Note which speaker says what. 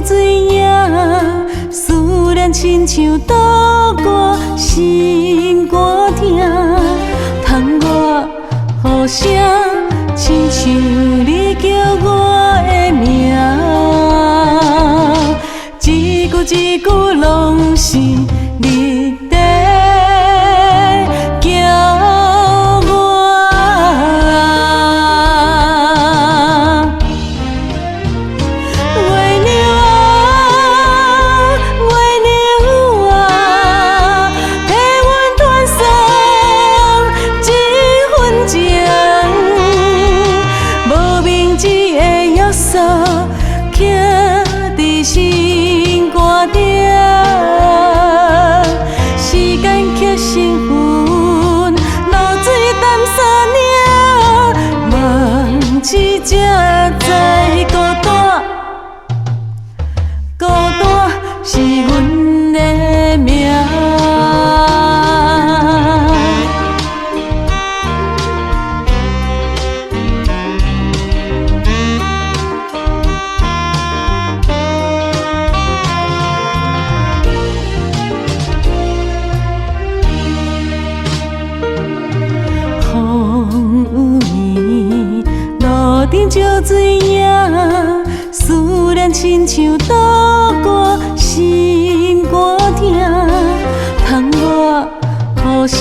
Speaker 1: 水影，思念亲像渡过心肝疼，窗外雨声亲像你叫我的名，一句一句拢是你在叫我。月亮啊，月亮啊，替阮传送一份情，无名字的约束，刻伫心肝顶。时间刻成云，露水淡沙领，梦醒才知孤单，孤单是阮的命。风有面，路顶照水影，思念亲像渡过心肝疼，窗外雨声